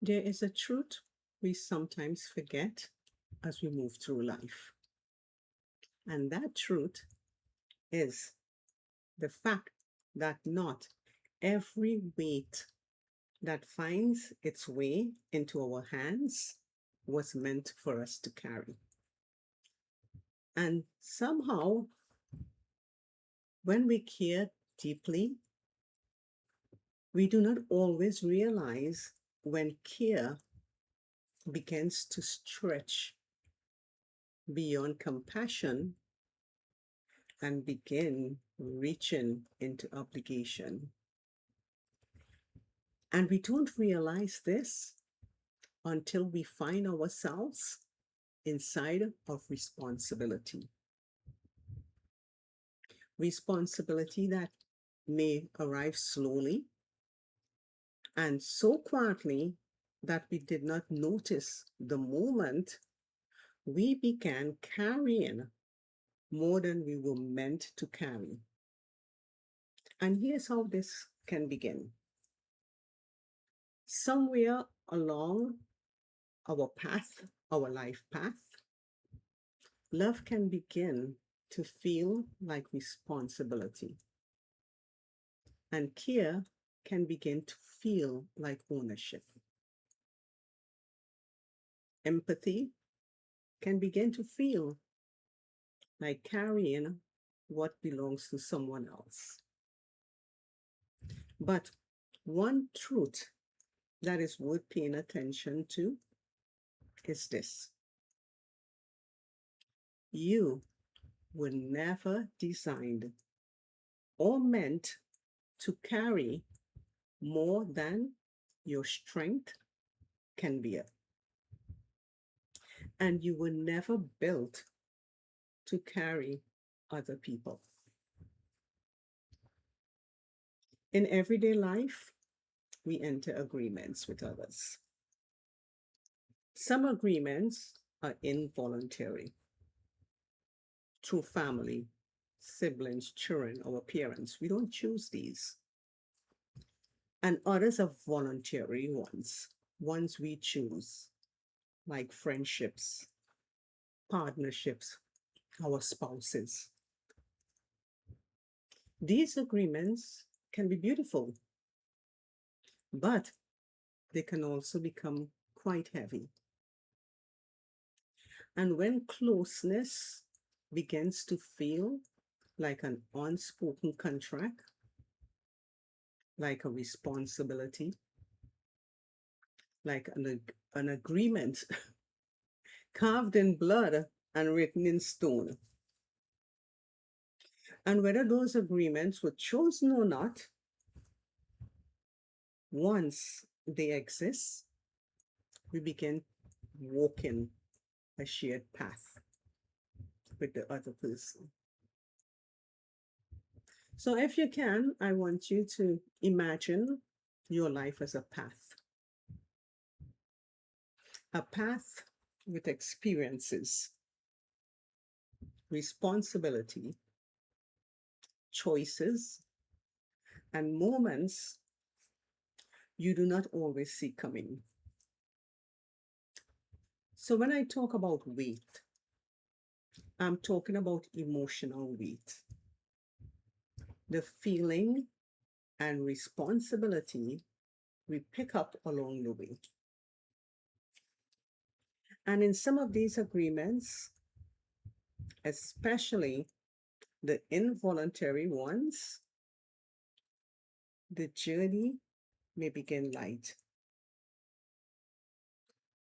There is a truth we sometimes forget as we move through life. And that truth is the fact that not every weight that finds its way into our hands was meant for us to carry. And somehow, when we care deeply, we do not always realize when care begins to stretch beyond compassion and begin reaching into obligation. And we don't realize this until we find ourselves inside of responsibility. Responsibility that may arrive slowly and so quietly that we did not notice the moment we began carrying more than we were meant to carry. And here's how this can begin. Somewhere along our path, our life path, love can begin to feel like responsibility, and care can begin to feel like ownership. Empathy can begin to feel like carrying what belongs to someone else. But one truth that is worth paying attention to is this: you were never designed or meant to carry more than your strength can bear. And you were never built to carry other people. In everyday life, we enter agreements with others. Some agreements are involuntary through family, siblings, children, or parents. We don't choose these. And others are voluntary ones we choose, like friendships, partnerships, our spouses. These agreements can be beautiful, but they can also become quite heavy. And when closeness begins to feel like an unspoken contract, like a responsibility, like an agreement carved in blood and written in stone. And whether those agreements were chosen or not, once they exist, we begin walking a shared path with the other person. So, if you can, I want you to imagine your life as a path with experiences, responsibility, choices, and moments you do not always see coming. So, when I talk about weight, I'm talking about emotional weight, the feeling and responsibility we pick up along the way. And in some of these agreements, especially the involuntary ones, the journey may begin light.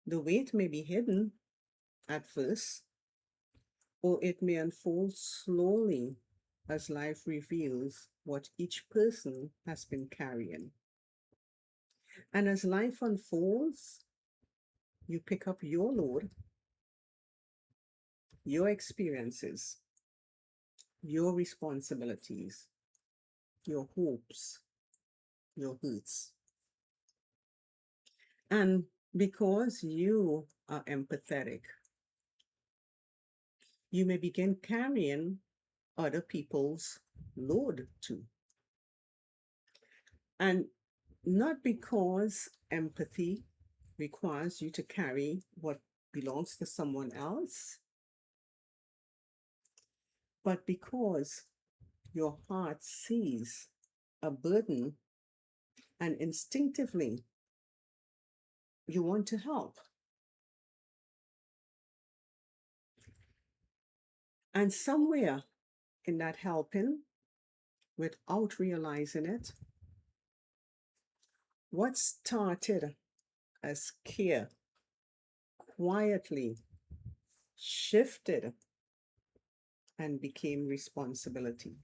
The weight may be hidden at first, or it may unfold slowly as life reveals what each person has been carrying. And as life unfolds, you pick up your load, your experiences, your responsibilities, your hopes, your hurts. And because you are empathetic, you may begin carrying other people's load too. And not because empathy requires you to carry what belongs to someone else, but because your heart sees a burden and instinctively you want to help. And somewhere in that helping, without realizing it, what started as care quietly shifted and became responsibility.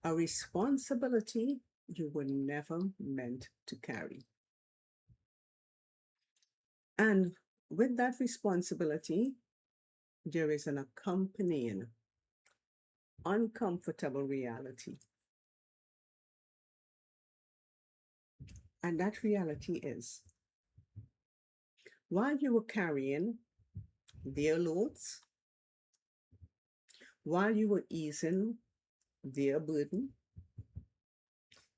A responsibility you were never meant to carry. And with that responsibility, there is an accompanying uncomfortable reality. And that reality is while you were carrying their loads, while you were easing their burden,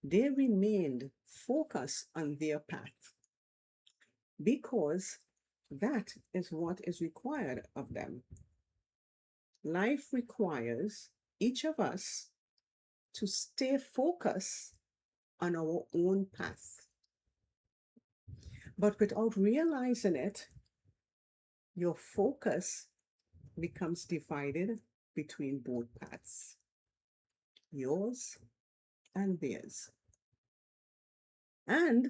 they remained focused on their path because that is what is required of them. Life requires each of us to stay focused on our own path. But without realizing it, your focus becomes divided between both paths, yours and theirs. And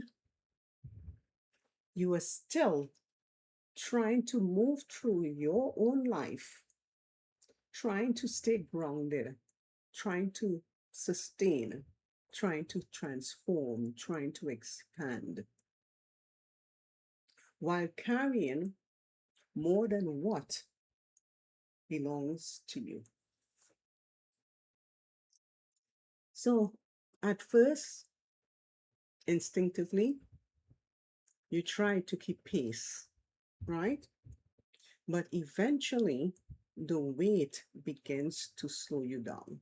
you are still trying to move through your own life, trying to stay grounded, trying to sustain, trying to transform, trying to expand, while carrying more than what belongs to you. So, at first, instinctively, you try to keep pace, right? But eventually, the weight begins to slow you down.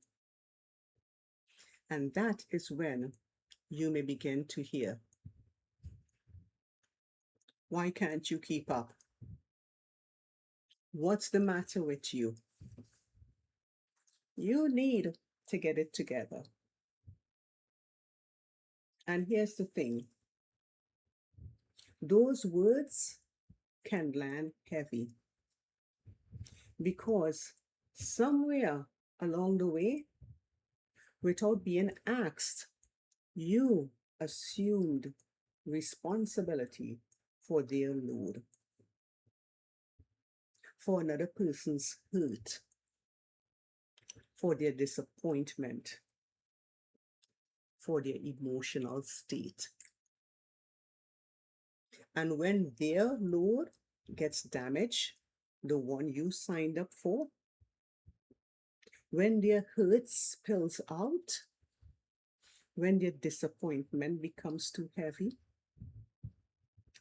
And that is when you may begin to hear, why can't you keep up? What's the matter with you? You need to get it together. And here's the thing, those words can land heavy because somewhere along the way, without being asked, you assumed responsibility for their load, for another person's hurt, for their disappointment, for their emotional state. And when their load gets damaged, the one you signed up for, when their hurt spills out, when their disappointment becomes too heavy,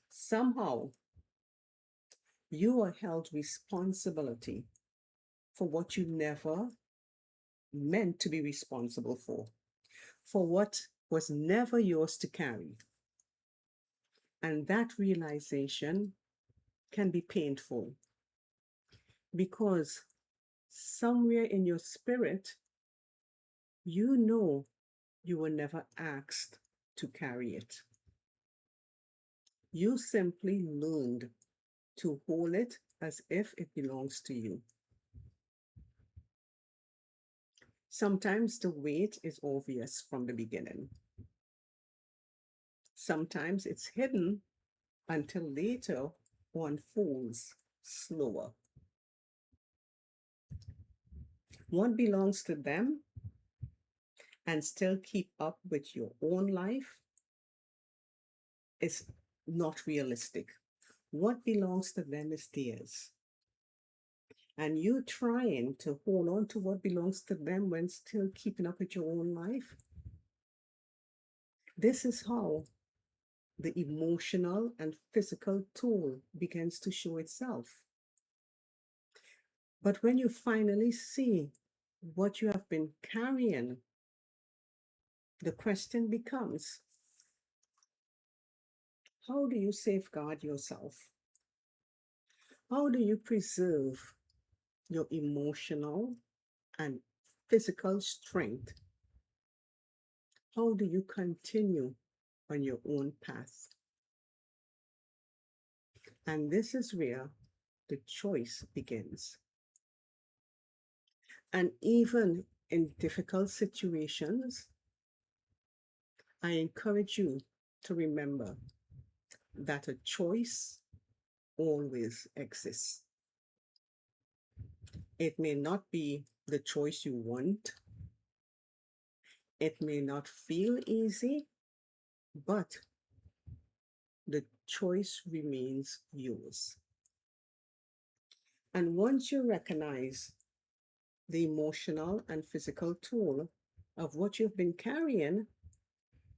somehow you are held responsibility for what you never meant to be responsible for what was never yours to carry. And that realization can be painful because somewhere in your spirit, you know you were never asked to carry it. You simply learned to hold it as if it belongs to you. Sometimes the weight is obvious from the beginning. Sometimes it's hidden until later or unfolds slower. What belongs to them and still keep up with your own life is not realistic. What belongs to them is theirs. And you trying to hold on to what belongs to them when still keeping up with your own life, this is how the emotional and physical toll begins to show itself. But when you finally see what you have been carrying, the question becomes, How do you safeguard yourself? How do you preserve your emotional and physical strength? How do you continue on your own path? And this is where the choice begins. And even in difficult situations, I encourage you to remember that a choice always exists. It may not be the choice you want, it may not feel easy, but the choice remains yours. And once you recognize the emotional and physical toll of what you've been carrying,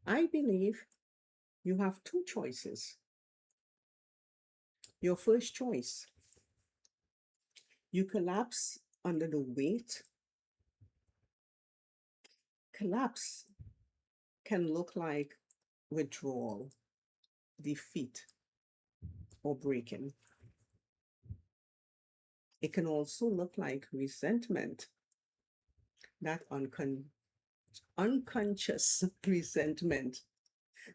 I believe you have two choices. Your first choice, you collapse under the weight. Collapse can look like withdrawal, defeat, or breaking. It can also look like resentment, that unconscious resentment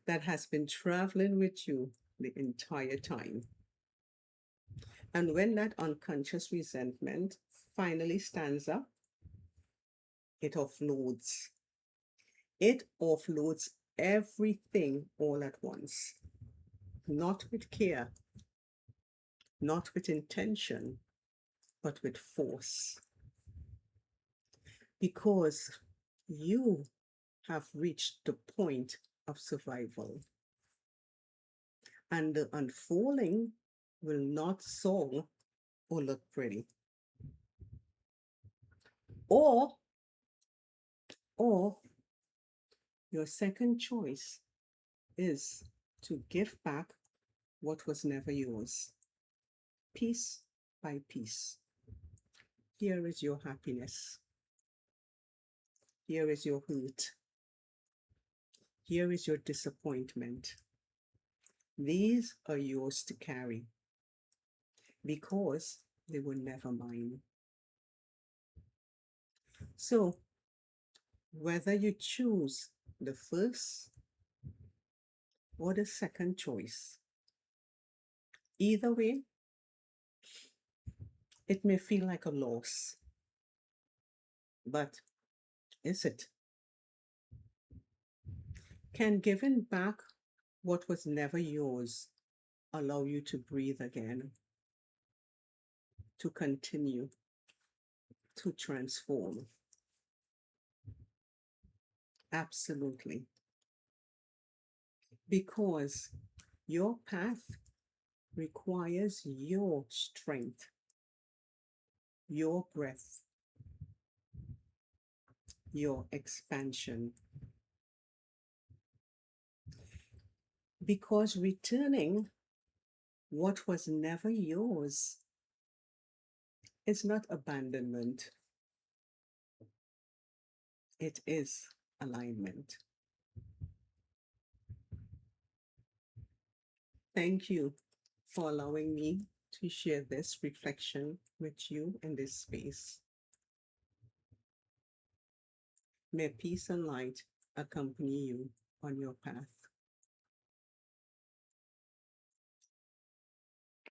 that has been traveling with you the entire time. And when that unconscious resentment finally stands up, it offloads. It offloads everything all at once, not with care, not with intention, but with force. Because you have reached the point of survival. And the unfolding will not solve or look pretty. Or, or your second choice is to give back what was never yours, piece by piece. Here is your happiness. Here is your hurt. Here is your disappointment. These are yours to carry because they were never mine. So, whether you choose the first or the second choice, either way, it may feel like a loss, but is it? Can giving back what was never yours allow you to breathe again, to continue, to transform? Absolutely. Because your path requires your strength, your breath, your expansion. Because returning what was never yours is not abandonment, it is alignment. Thank you for allowing me to share this reflection with you in this space. May peace and light accompany you on your path.